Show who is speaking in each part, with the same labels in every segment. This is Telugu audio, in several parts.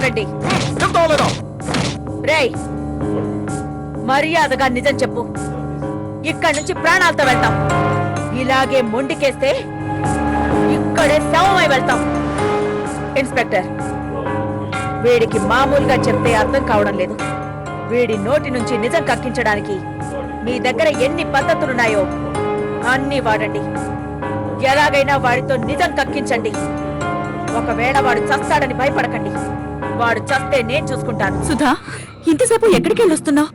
Speaker 1: చెప్తానండి. రేయ్, మర్యాదగా నిజం చెప్పు. ఇక్కడి నుంచి ప్రాణాలతో వెళ్తాం. ఇలాగే మొండికేస్తే ఇక్కడే శవమై వెళ్తాం. ఇన్స్పెక్టర్, వీడికి మామూలుగా చెప్తే అర్థం కావడం లేదు. వీడి నోటి నుంచి నిజం కక్కించడానికి మీ దగ్గర ఎన్ని పద్ధతులున్నాయో అన్నీ వాడండి. ఎలాగైనా వాడితో నిజం కక్కించండి. ఒకవేళ వాడు చస్తాడని భయపడకండి. వాడు చస్తే నేను చూసుకుంటాను.
Speaker 2: సుధా, ఇంతసేపు ఎక్కడికి వెళ్ళొస్తున్నావు?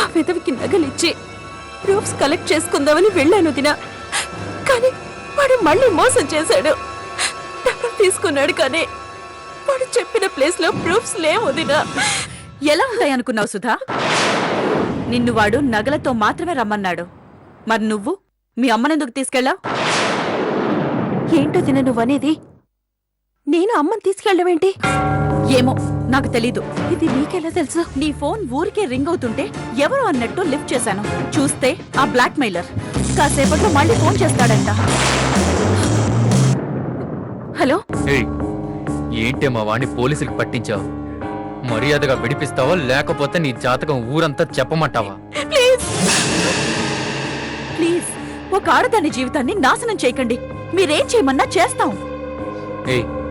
Speaker 2: ఆ విధవికి నగలిచ్చి ప్రూఫ్స్ కలెక్ట్ చేసుకుందామని వెళ్ళాను దినా. కానీ వాడు మళ్ళీ మోసం చేశాడు. డబ్బులు తీసుకున్నాడు, కానీ వాడు చెప్పిన ప్లేస్ లో ప్రూఫ్స్ లేవు దినా.
Speaker 1: ఎలా ఉంటాయనుకున్నావు సుధా? నిన్ను వాడు నగలతో మాత్రమే రమ్మన్నాడు. మరి నువ్వు మీ అమ్మనెందుకు తీసుకెళ్ళావు?
Speaker 2: ఏంటో దిన నువ్వనేది? నేను అమ్మని తీసుకెళ్ళవేంటి?
Speaker 1: ఏమో, నాకు తెలీదు.
Speaker 2: ఇది నీకెలా తెలుసు?
Speaker 1: నీ ఫోన్ ఊరికే రింగ్ అవుతుంటే ఎవరు అన్నట్టు లిఫ్ట్ చేశాను. చూస్తే ఆ బ్లాక్ మెయిలర్ కాసేపట్లో మళ్ళీ ఫోన్ చేస్తాడంట.
Speaker 2: హలో,
Speaker 3: ఏంటే మా వాణ్ణి పోలీసులకు పట్టించావు? మర్యాదగా విడిపిస్తావా, లేకపోతే నీ జాతకం ఊరంతా చెప్పమంటావా?
Speaker 1: ప్లీజ్ ప్లీజ్, ఒక ఆడదాని జీవితాన్ని నాశనం చేయకండి. మీరేం చేయమన్నా చేస్తాం.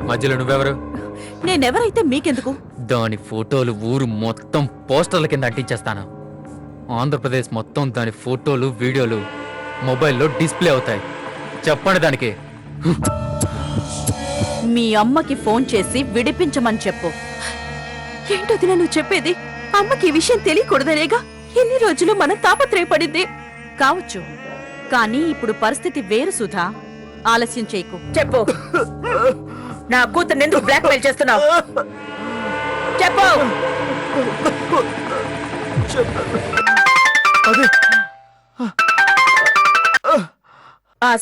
Speaker 3: మధ్యలో నువ్వెవరు?
Speaker 1: నేనెవరైతే మీకెందుకు?
Speaker 3: దాని ఫోటోలు ఊరు మొత్తం పోస్టర్ల కింద అంటించేస్తాను. ఆంధ్రప్రదేశ్ మొత్తం దాని ఫోటోలు వీడియోలు మొబైల్లో డిస్ప్లే అవుతాయి. చెప్పండి దానికి.
Speaker 1: మీ అమ్మకి ఫోన్ చేసి విడిపించమని చెప్పు.
Speaker 2: ఏంటో దిన నువ్వు చెప్పేది? అమ్మకి ఈ విషయం తెలియకూడదనేగా ఎన్ని రోజులు మనం తాపత్రయపడింది.
Speaker 1: కావచ్చు, కానీ ఇప్పుడు పరిస్థితి వేరు సుధా. ఆలస్యం చేయకు. చెప్పు, నా కూతుర్ని ఎందుకు బ్లాక్ మెయిల్ చేస్తున్నావు? చెప్పు.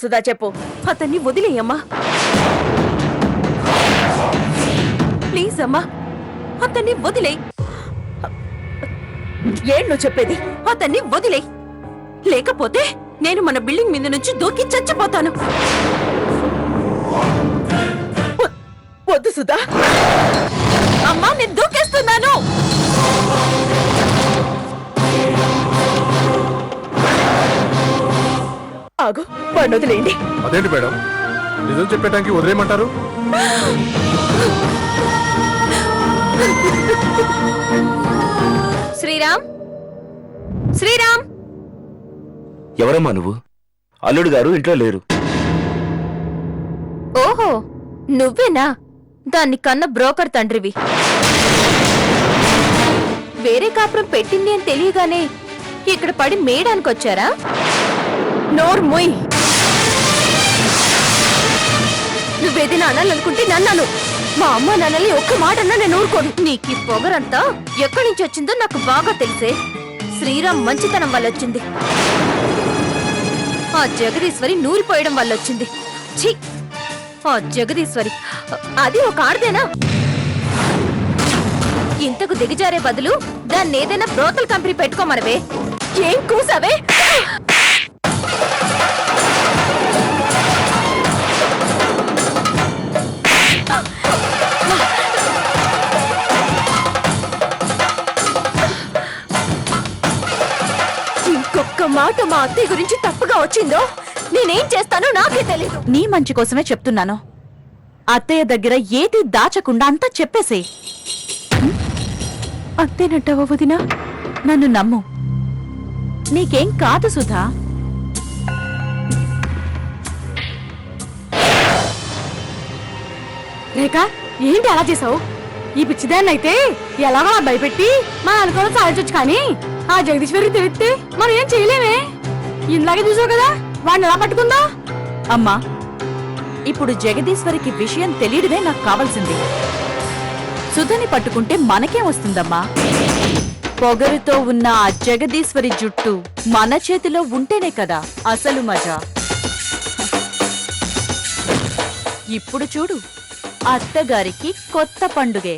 Speaker 1: సుధా చెప్పు.
Speaker 2: అతన్ని వదిలేయమ్మా, ప్లీజ్ అమ్మా, అతన్ని వదిలేయ్.
Speaker 1: ఏం నువ్వు చెప్పేది?
Speaker 2: అతన్ని వదిలేయ్, లేకపోతే నేను మన బిల్డింగ్ మీద నుంచి దూకి చచ్చిపోతాను.
Speaker 1: వద్దు సుధా.
Speaker 2: అమ్మా, నేను దూకేస్తున్నాను.
Speaker 1: ఆగు, వాడిని వదిలేయండి.
Speaker 4: అదేంటి మేడం, నిజం చెప్పేటానికి వదిలేయమంటారు?
Speaker 2: శ్రీరామ్, శ్రీరామ్.
Speaker 5: ఎవరమ్మా నువ్వు? అల్లుడు గారు ఇంట్లో లేరు.
Speaker 2: ఓహో, నువ్వేనా? దాన్ని కన్న బ్రోకర్ తండ్రివి. వేరే కాపురం పెట్టింది అని తెలియగానే ఇక్కడ పడి మేయడానికొచ్చారా? నోర్మోయ్, నువ్వేదైనా అనాలనుకుంటే నన్నాను. మా అమ్మ నాన్నల్ని ఒక్క మాట అన్నా నేను ఊరుకోను. నీకు ఈ పొగరంతా ఎక్కడి నుంచి వచ్చిందో నాకు బాగా తెలిసే. శ్రీరామ్ మంచితనం వల్ల వచ్చింది. ఆ జగదీశ్వరి నూరిపోయడం వల్ల వచ్చింది. ఛీ, ఆ జగదీశ్వరి అది ఒక ఆడదేనా? ఇంతకు దిగజారే బదులు దాన్ని ఏదైనా బ్రోకల్ కంపెనీ పెట్టుకోమనవే. ఏం కూసావే? ఇంకొక్క మాట మా అత్తయ్య గురించి తప్పుగా వచ్చిందో నేనేం చేస్తానో నాకే తెలీదు.
Speaker 1: నీ మంచి కోసమే చెప్తున్నాను. అత్తయ్య దగ్గర ఏది దాచకుండా అంతా చెప్పేసే.
Speaker 2: అంతేనంటావా వదినా?
Speaker 1: నన్ను నమ్ము, నీకేం కాదు సుధా.
Speaker 2: రేఖ, ఏంటి అలా చేసావు? ఈ పిచ్చిదాన్నైతే ఎలాగో భయపెట్టి మనం అనుకోవడం సాధించొచ్చు, కానీ ఆ జగదీశ్వరికి తెలిస్తే మనం ఏం చేయలేమే. ఇందాకే చూసావు కదా వాడిని ఎలా పట్టుకుందా.
Speaker 1: అమ్మా, ఇప్పుడు జగదీశ్వరికి విషయం తెలియడమే నాకు కావాల్సింది. సుధని పట్టుకుంటే మనకేం వస్తుందమ్మా? పొగరుతో ఉన్న ఆ జగదీశ్వరి జుట్టు మన చేతిలో ఉంటేనే కదా అసలు మజా. ఇప్పుడు చూడు, అత్తగారికి కొత్త పండుగే.